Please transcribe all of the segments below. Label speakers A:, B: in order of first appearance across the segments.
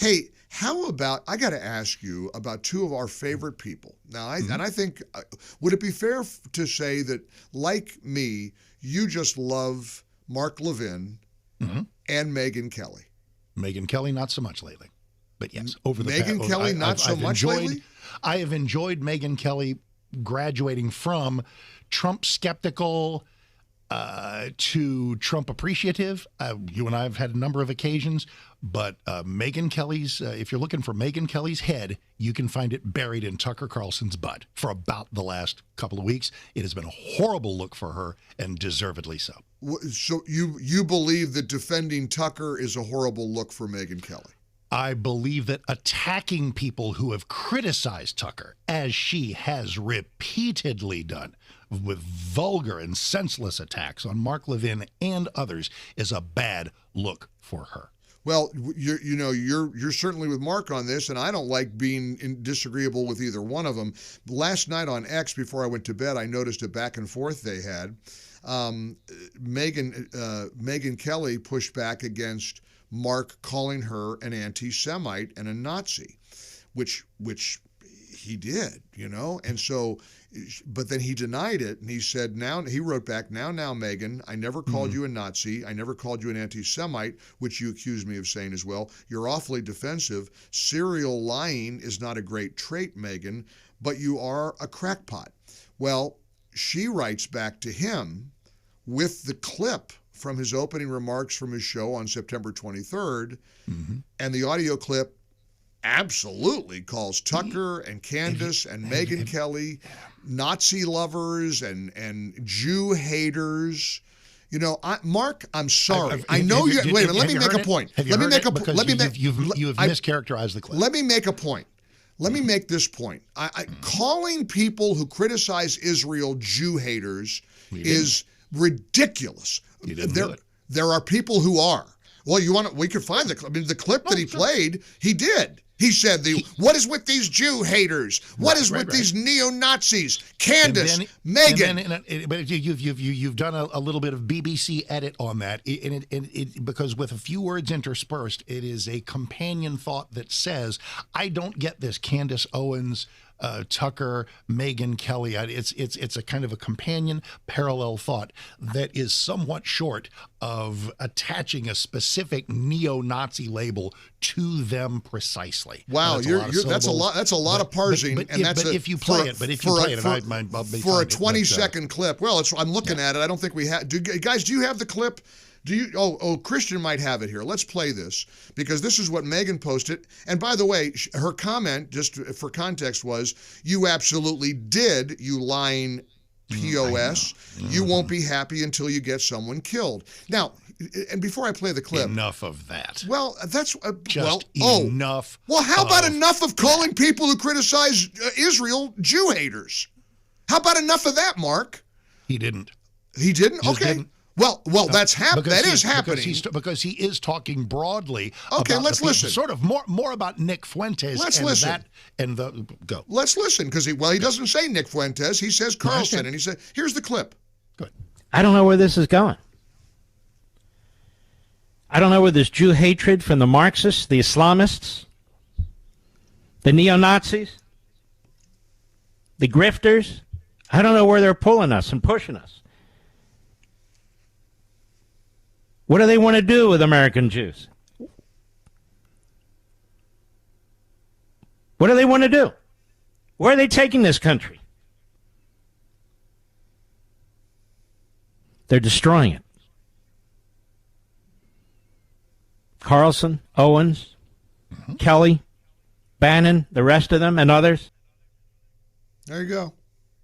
A: Hey, how about, I got to ask you about two of our favorite people. Now, and I think, would it be fair to say that, like me, you just love Mark Levin and Megyn Kelly?
B: Megyn Kelly, not so much lately. But yes, over the
A: Megyn Kelly, not so much lately?
B: I have enjoyed Megyn Kelly graduating from Trump skeptical to Trump appreciative. You and I have had a number of occasions, but Megyn Kelly's, if you're looking for Megyn Kelly's head, you can find it buried in Tucker Carlson's butt for about the last couple of weeks. It has been a horrible look for her, and deservedly so.
A: So you believe that defending Tucker is a horrible look for Megyn Kelly?
B: I believe that attacking people who have criticized Tucker, as she has repeatedly done, with vulgar and senseless attacks on Mark Levin and others, is a bad look for her.
A: Well, you're certainly with Mark on this, and I don't like being disagreeable with either one of them. Last night on X, before I went to bed, I noticed a back and forth they had. Megyn Kelly pushed back against Mark calling her an anti-Semite and a Nazi, which he did, and so, but then he denied it, and he said, he wrote back, now, Megyn, I never called you a Nazi, I never called you an anti-Semite, which you accused me of saying as well. You're awfully defensive. Serial lying is not a great trait, Megyn, but you are a crackpot. Well, she writes back to him with the clip from his opening remarks from his show on September 23rd, and the audio clip absolutely calls Tucker and Candace and Megyn Kelly Nazi lovers and Jew haters. Mark, I'm sorry. I know you. Wait a minute. Let me make a point. Let me make a point.
B: You've mischaracterized the clip.
A: Let me make a point. Let me make this point. Calling people who criticize Israel Jew haters is ridiculous. There are people who are. Well, we could find the clip. I mean, the clip that he played, he did. He said, what is with these Jew haters? What is with these neo-Nazis? Candace, Megyn.
B: But you've done a little bit of BBC edit on that, because with a few words interspersed, it is a companion thought that says, I don't get this Candace Owens, Tucker, Megyn Kelly. It's a kind of a companion parallel thought that is somewhat short of attaching a specific neo-Nazi label to them precisely.
A: Wow, that's a lot. That's a lot of parsing,
B: if you play it,
A: for a 20-second clip. Well, I'm looking at it. I don't think we have. Guys, do you have the clip? Do you? Oh, Christian might have it here. Let's play this, because this is what Megyn posted. And by the way, her comment, just for context, was, "You absolutely did, you lying POS. You won't be happy until you get someone killed." Now, and before I play the clip,
B: enough of that.
A: Well, that's
B: enough.
A: Well, how about enough of calling people who criticize Israel Jew haters? How about enough of that, Mark?
B: He didn't.
A: He didn't. Okay.
B: Didn't.
A: Well, that's happening. That is happening
B: because he is talking broadly.
A: Okay, let's listen.
B: Sort of more about Nick Fuentes.
A: Let's listen.
B: Go.
A: Let's listen, because he doesn't say Nick Fuentes. He says Carlson, and he said, "Here's the clip."
B: Good.
C: I don't know where this is going. I don't know where this Jew hatred from the Marxists, the Islamists, the neo-Nazis, the grifters. I don't know where they're pulling us and pushing us. What do they want to do with American Jews? What do they want to do? Where are they taking this country? They're destroying it. Carlson, Owens, Kelly, Bannon, the rest of them, and others.
A: There you go.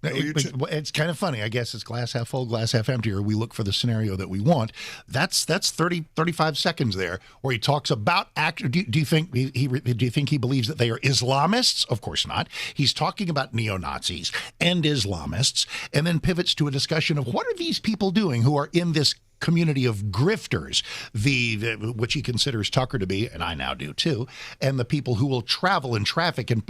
B: It's kind of funny. I guess it's glass half full, glass half empty, or we look for the scenario that we want. That's 35 seconds there where he talks about do you think he believes that they are Islamists? Of course not. He's talking about neo-Nazis and Islamists, and then pivots to a discussion of what are these people doing who are in this community of grifters, the which he considers Tucker to be, and I now do too, and the people who will travel and traffic and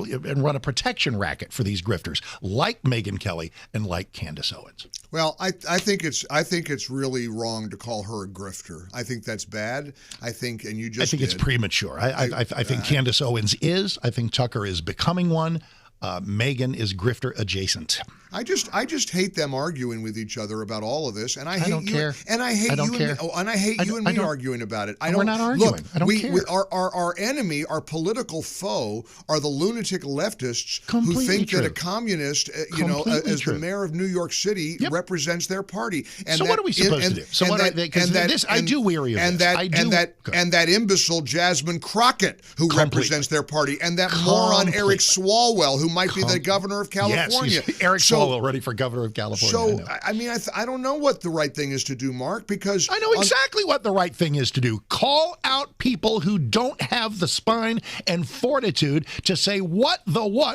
B: run a protection racket for these grifters, like Megyn Kelly and like Candace Owens.
A: Well, I think it's really wrong to call her a grifter. I think that's bad. I think it's
B: premature. I think Candace Owens is. I think Tucker is becoming one. Megyn is grifter adjacent.
A: I just hate them arguing with each other about all of this, and I hate
B: don't
A: you.
B: care.
A: And I hate
B: I don't
A: you.
B: care.
A: And I hate you and me arguing about it.
B: We're not arguing.
A: Look,
B: I don't care.
A: Our enemy, our political foe, are the lunatic leftists
B: Completely
A: who think
B: true.
A: that a communist,
B: Completely
A: as
B: true.
A: the mayor of New York City, represents their party. And
B: so what are we supposed to do? So what are they? Because I do weary of this.
A: And that imbecile Jasmine Crockett, who represents their party, and that moron Eric Swalwell, who might be the governor of California.
B: Yes, Eric Swalwell ready for governor of California.
A: So, I mean, I don't know what the right thing is to do, Mark, because
B: I know exactly what the right thing is to do. Call out people who don't have the spine and fortitude to say what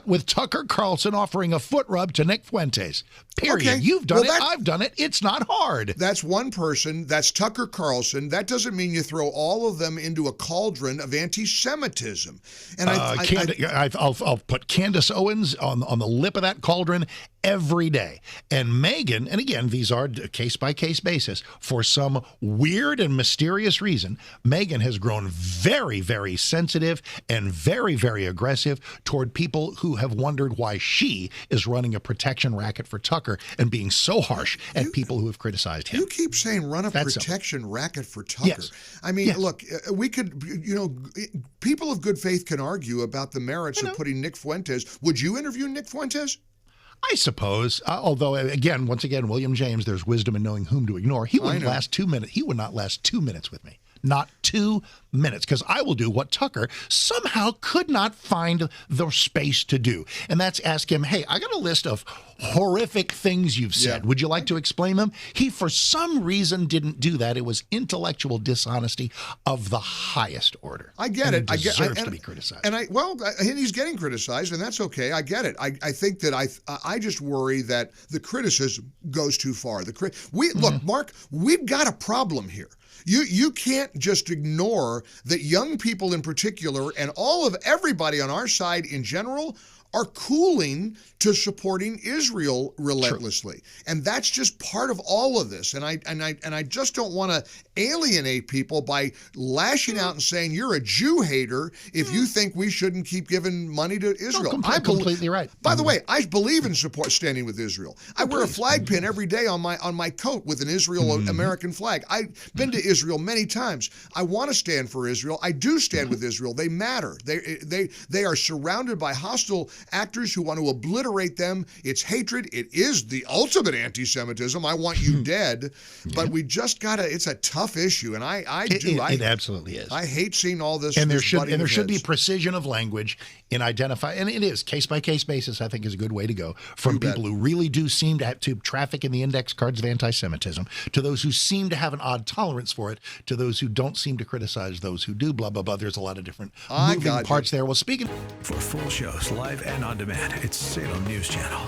B: with Tucker Carlson offering a foot rub to Nick Fuentes. Period.
A: Okay.
B: You've done it. I've done it. It's not hard.
A: That's one person. That's Tucker Carlson. That doesn't mean you throw all of them into a cauldron of anti-Semitism. And
B: I'll put Candace Owens on the lip of that cauldron every day. And Megyn, and again, these are case-by-case basis, for some weird and mysterious reason, Megyn has grown very, very sensitive and very, very aggressive toward people who have wondered why she is running a protection racket for Tucker and being so harsh at people who have criticized him.
A: You keep saying run a protection racket for Tucker.
B: Yes.
A: I mean, look, we could, people of good faith can argue about the merits of putting Nick Fuentes. Would you interview Nick Fuentes?
B: I suppose, although once again, William James, there's wisdom in knowing whom to ignore. He wouldn't last 2 minutes. He would not last 2 minutes with me. Not 2 minutes, because I will do what Tucker somehow could not find the space to do. And that's ask him, hey, I got a list of horrific things you've said.
A: Yeah.
B: Would you like to explain them? He, for some reason, didn't do that. It was intellectual dishonesty of the highest order.
A: I get it.
B: He deserves to be criticized.
A: And he's getting criticized, and that's okay. I get it. I think that I just worry that the criticism goes too far. Look, Mark, we've got a problem here. You can't just ignore that young people in particular and everybody on our side in general are cooling to supporting Israel relentlessly. True. And that's just part of all of this. And I just don't want to alienate people by lashing out and saying you're a Jew hater if you think we shouldn't keep giving money to Israel.
B: I'm completely right.
A: By the way, I believe in standing with Israel. I wear a flag pin every day on my coat with an Israel American flag. I've been to Israel many times. I want to stand for Israel. I do stand with Israel. They matter. They are surrounded by hostile actors who want to obliterate them. It's hatred. It is the ultimate anti-Semitism. I want you dead. But we just it's a tough issue, and it
B: absolutely is.
A: I hate seeing all this.
B: And there should be precision of language in identifying, and it is case by case basis. I think is a good way to go from people who really do seem to traffic in the index cards of anti-Semitism to those who seem to have an odd tolerance for it to those who don't seem to criticize those who do. Blah blah blah. There's a lot of different moving parts there. Well, speaking
D: for full shows live and on demand, it's Salem News Channel.